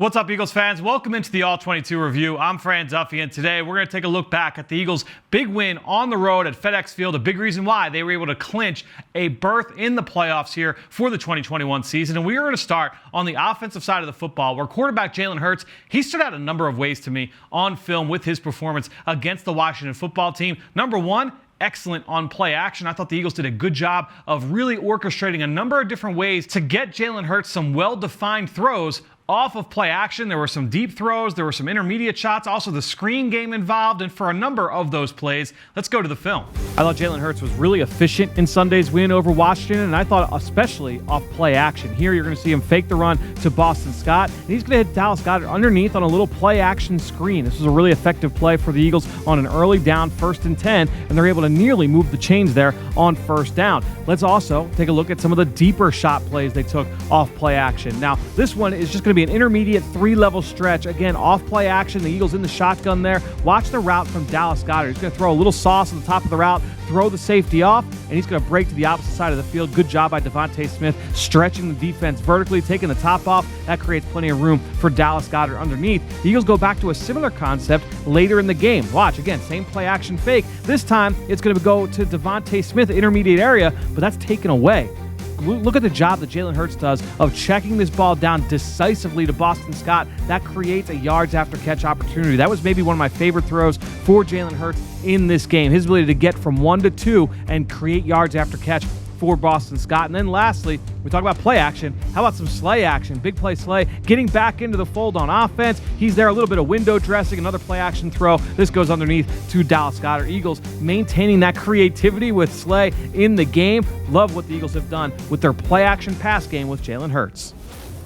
What's up, Eagles fans? Welcome into the All-22 review. I'm Fran Duffy, and today we're going to take a look back at the Eagles' big win on the road at FedEx Field, a big reason why they were able to clinch a berth in the playoffs here for the 2021 season. And we are going to start on the offensive side of the football, where quarterback Jalen Hurts, he stood out a number of ways to me on film with his performance against the Washington football team. Number one, excellent on play action. I thought the Eagles did a good job of really orchestrating a number of different ways to get Jalen Hurts some well-defined throws off of play action. There were some deep throws, there were some intermediate shots, also the screen game involved, and for a number of those plays, let's go to the film. I thought Jalen Hurts was really efficient in Sunday's win over Washington, and I thought especially off play action. Here you're going to see him fake the run to Boston Scott, and he's going to hit Dallas Goedert underneath on a little play action screen. This was a really effective play for the Eagles on an early down 1st and 10, and they're able to nearly move the chains there on 1st down. Let's also take a look at some of the deeper shot plays they took off play action. Now, this one is just going to be an intermediate 3-level stretch. Again, off play action. The Eagles in the shotgun there. Watch the route from Dallas Goedert. He's going to throw a little sauce on the top of the route, throw the safety off, and he's going to break to the opposite side of the field. Good job by Devontae Smith, stretching the defense vertically, taking the top off. That creates plenty of room for Dallas Goedert underneath. The Eagles go back to a similar concept later in the game. Watch, again, same play action fake. This time, it's going to go to Devontae Smith, intermediate area, but that's taken away. Look at the job that Jalen Hurts does of checking this ball down decisively to Boston Scott. That creates a yards after catch opportunity. That was maybe one of my favorite throws for Jalen Hurts in this game. His ability to get from 1 to 2 and create yards after catch for Boston Scott. And then lastly, we talk about play action. How about some Slay action? Big play Slay getting back into the fold on offense. He's there, a little bit of window dressing, another play action throw. This goes underneath to Dallas Goedert. Eagles maintaining that creativity with Slay in the game. Love what the Eagles have done with their play action pass game with Jalen Hurts.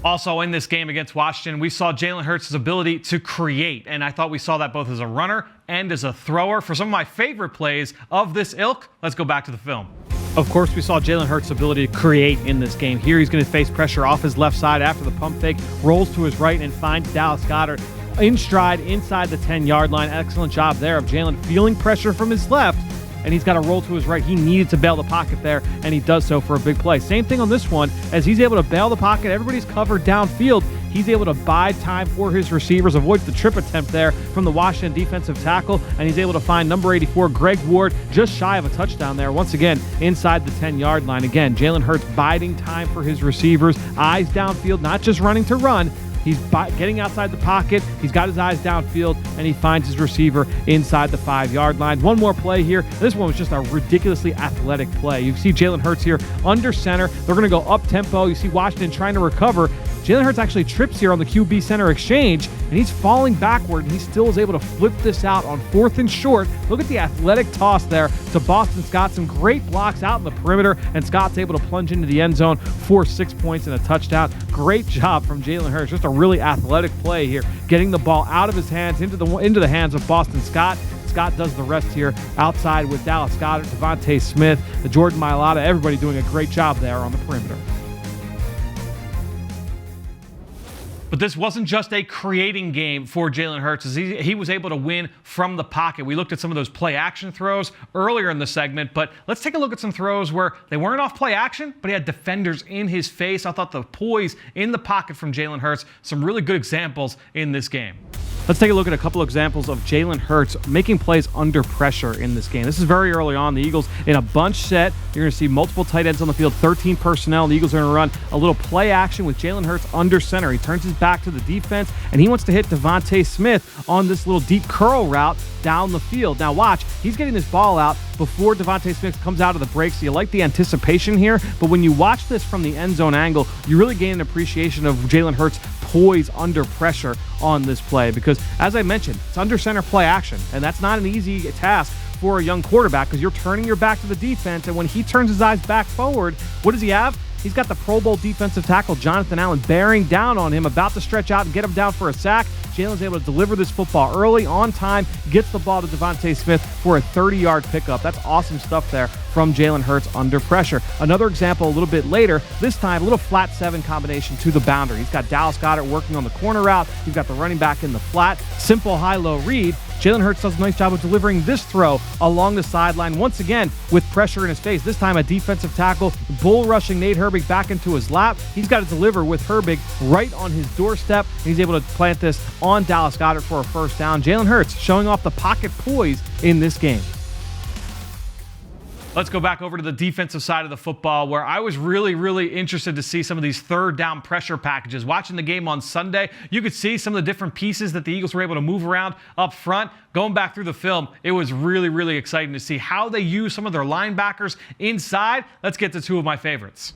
Also in this game against Washington, we saw Jalen Hurts' ability to create, and I thought we saw that both as a runner and as a thrower. For some of my favorite plays of this ilk, let's go back to the film. Of course, we saw Jalen Hurts' ability to create in this game. Here he's going to face pressure off his left side after the pump fake, rolls to his right and finds Dallas Goedert in stride inside the 10-yard line. Excellent job there of Jalen feeling pressure from his left, and he's got to roll to his right. He needed to bail the pocket there, and he does so for a big play. Same thing on this one, as he's able to bail the pocket. Everybody's covered downfield. He's able to buy time for his receivers, avoids the trip attempt there from the Washington defensive tackle, and he's able to find number 84, Greg Ward, just shy of a touchdown there, once again, inside the 10-yard line. Again, Jalen Hurts biding time for his receivers, eyes downfield, not just running to run. He's getting outside the pocket. He's got his eyes downfield, and he finds his receiver inside the 5-yard line. One more play here. This one was just a ridiculously athletic play. You see Jalen Hurts here under center. They're going to go up-tempo. You see Washington trying to recover. Jalen Hurts actually trips here on the QB center exchange, and he's falling backward, and he still is able to flip this out on 4th and short. Look at the athletic toss there to Boston Scott. Some great blocks out in the perimeter, and Scott's able to plunge into the end zone for 6 points and a touchdown. Great job from Jalen Hurts. Just a really athletic play here, getting the ball out of his hands into the hands of Boston Scott. Scott does the rest here outside with Dallas Goedert, Devontae Smith, the Jordan Mailata, everybody doing a great job there on the perimeter. But this wasn't just a creating game for Jalen Hurts, as he was able to win from the pocket. We looked at some of those play action throws earlier in the segment, but let's take a look at some throws where they weren't off play action, but he had defenders in his face. I thought the poise in the pocket from Jalen Hurts, some really good examples in this game. Let's take a look at a couple examples of Jalen Hurts making plays under pressure in this game. This is very early on. The Eagles in a bunch set. You're going to see multiple tight ends on the field, 13 personnel. The Eagles are going to run a little play action with Jalen Hurts under center. He turns his back to the defense, and he wants to hit Devontae Smith on this little deep curl route down the field. Now watch, he's getting this ball out before Devontae Smith comes out of the break, so you like the anticipation here, but when you watch this from the end zone angle, you really gain an appreciation of Jalen Hurts' poise under pressure on this play, because as I mentioned, it's under center play action, and that's not an easy task for a young quarterback, because you're turning your back to the defense, and when he turns his eyes back forward, what does he have? He's got the Pro Bowl defensive tackle Jonathan Allen bearing down on him, about to stretch out and get him down for a sack. Jalen's able to deliver this football early, on time, gets the ball to Devontae Smith for a 30-yard pickup. That's awesome stuff there from Jalen Hurts under pressure. Another example a little bit later, this time a little flat 7 combination to the boundary. He's got Dallas Goedert working on the corner route. He's got the running back in the flat. Simple high-low read. Jalen Hurts does a nice job of delivering this throw along the sideline, once again with pressure in his face. This time a defensive tackle bull rushing Nate Herbig back into his lap. He's got to deliver with Herbig right on his doorstep. He's able to plant this on Dallas Goedert for a first down. Jalen Hurts showing off the pocket poise in this game. Let's go back over to the defensive side of the football, where I was really interested to see some of these third down pressure packages. Watching the game on Sunday, you could see some of the different pieces that the Eagles were able to move around up front. Going back through the film, it was really exciting to see how they use some of their linebackers inside. Let's get to two of my favorites.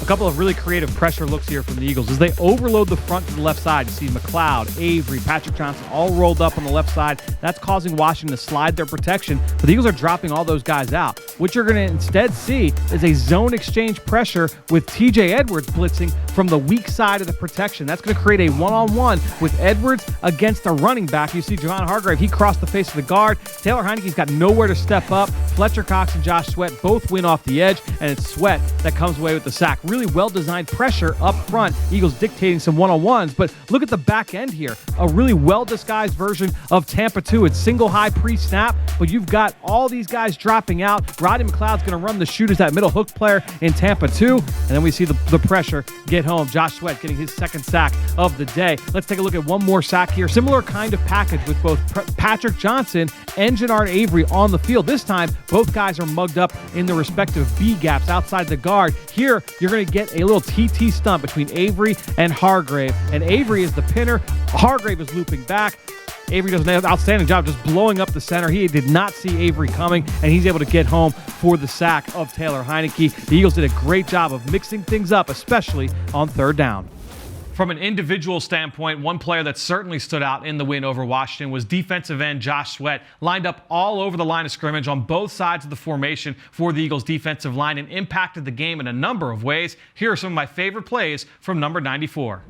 A couple of really creative pressure looks here from the Eagles as they overload the front to the left side. You see Macleod, Avery, Patrick Johnson all rolled up on the left side. That's causing Washington to slide their protection, but the Eagles are dropping all those guys out. What you're going to instead see is a zone exchange pressure with TJ Edwards blitzing from the weak side of the protection. That's going to create a one-on-one with Edwards against a running back. You see Javon Hargrave, he crossed the face of the guard. Taylor Heineke's got nowhere to step up. Fletcher Cox and Josh Sweat both win off the edge, and it's Sweat that comes away with the sack. Really well-designed pressure up front. Eagles dictating some one-on-ones, but look at the back end here. A really well-disguised version of Tampa 2. It's single high pre-snap, but you've got all these guys dropping out. Rodney Macleod's going to run the shoot as that middle hook player in Tampa 2, and then we see the pressure get home. Josh Sweat getting his second sack of the day. Let's take a look at one more sack here. Similar kind of package with both Patrick Johnson and Jannard Avery on the field. This time, both guys are mugged up in the respective B gaps outside the guard. Here, you're going to get a little TT stunt between Avery and Hargrave, and Avery is the pinner. Hargrave is looping back. Avery does an outstanding job just blowing up the center. He did not see Avery coming, and he's able to get home for the sack of Taylor Heinicke. The Eagles did a great job of mixing things up, especially on third down. From an individual standpoint, one player that certainly stood out in the win over Washington was defensive end Josh Sweat. Lined up all over the line of scrimmage on both sides of the formation for the Eagles defensive line and impacted the game in a number of ways. Here are some of my favorite plays from number 94.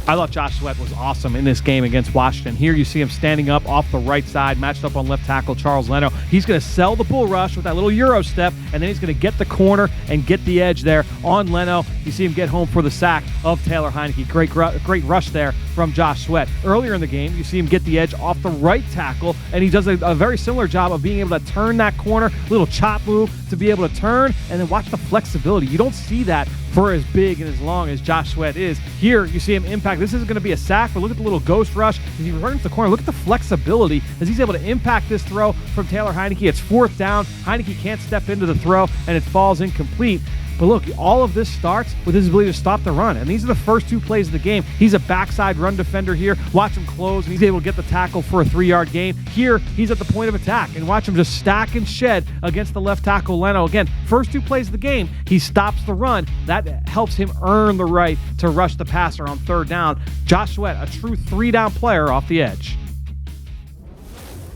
I thought Josh Sweat was awesome in this game against Washington. Here you see him standing up off the right side, matched up on left tackle Charles Leno. He's going to sell the bull rush with that little Euro step, and then he's going to get the corner and get the edge there on Leno. You see him get home for the sack of Taylor Heinicke. Great rush there from Josh Sweat. Earlier in the game, you see him get the edge off the right tackle, and he does a very similar job of being able to turn that corner, little chop move to be able to turn, and then watch the flexibility. You don't see that for as big and as long as Josh Sweat is. Here, you see him impact. This isn't going to be a sack, but look at the little ghost rush as he returns to the corner. Look at the flexibility as he's able to impact this throw from Taylor Heinicke. It's fourth down. Heinicke can't step into the throw, and it falls incomplete. But look, all of this starts with his ability to stop the run. And these are the first two plays of the game. He's a backside run defender here. Watch him close, and he's able to get the tackle for a 3-yard gain. Here, he's at the point of attack. And watch him just stack and shed against the left tackle, Leno. Again, first two plays of the game, he stops the run. That helps him earn the right to rush the passer on third down. Josh Sweat, a true 3-down player off the edge.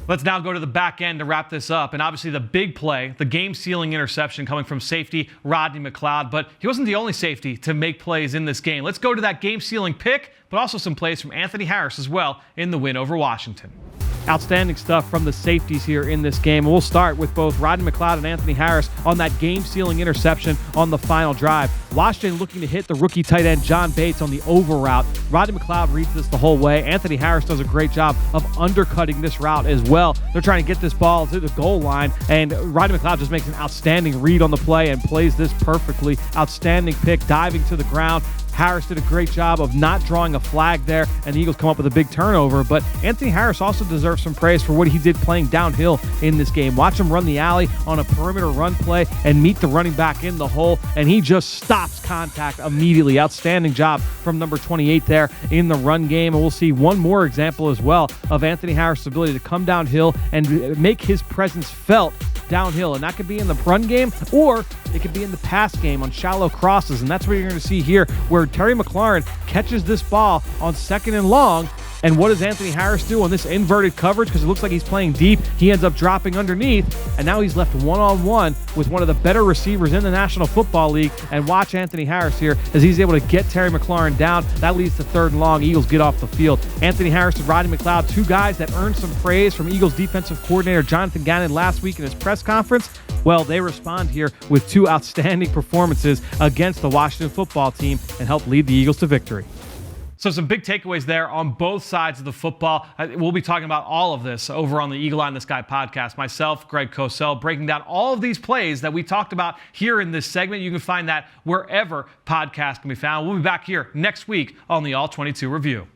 Let's now go to the back end to wrap this up. And obviously the big play, the game-sealing interception coming from safety Rodney Macleod. But he wasn't the only safety to make plays in this game. Let's go to that game-sealing pick, but also some plays from Anthony Harris as well in the win over Washington. Outstanding stuff from the safeties here in this game. We'll start with both Rodney Macleod and Anthony Harris on that game-sealing interception on the final drive. Washington looking to hit the rookie tight end John Bates on the over route. Rodney Macleod reads this the whole way. Anthony Harris does a great job of undercutting this route as well. They're trying to get this ball to the goal line, and Rodney Macleod just makes an outstanding read on the play and plays this perfectly. Outstanding pick, diving to the ground. Harris did a great job of not drawing a flag there, and the Eagles come up with a big turnover. But Anthony Harris also deserves some praise for what he did playing downhill in this game. Watch him run the alley on a perimeter run play and meet the running back in the hole, and he just stops contact immediately. Outstanding job from number 28 there in the run game. And we'll see one more example as well of Anthony Harris' ability to come downhill and make his presence felt downhill, and that could be in the run game or it could be in the pass game on shallow crosses, and that's what you're going to see here, where Terry McLaurin catches this ball on 2nd and long. And what does Anthony Harris do on this inverted coverage? Because it looks like he's playing deep. He ends up dropping underneath, and now he's left one-on-one with one of the better receivers in the National Football League. And watch Anthony Harris here as he's able to get Terry McLaurin down. That leads to 3rd and long. Eagles get off the field. Anthony Harris and Rodney Macleod, two guys that earned some praise from Eagles defensive coordinator Jonathan Gannon last week in his press conference. Well, they respond here with two outstanding performances against the Washington football team and help lead the Eagles to victory. So some big takeaways there on both sides of the football. We'll be talking about all of this over on the Eagle Eye in the Sky podcast. Myself, Greg Cosell, breaking down all of these plays that we talked about here in this segment. You can find that wherever podcasts can be found. We'll be back here next week on the All-22 Review.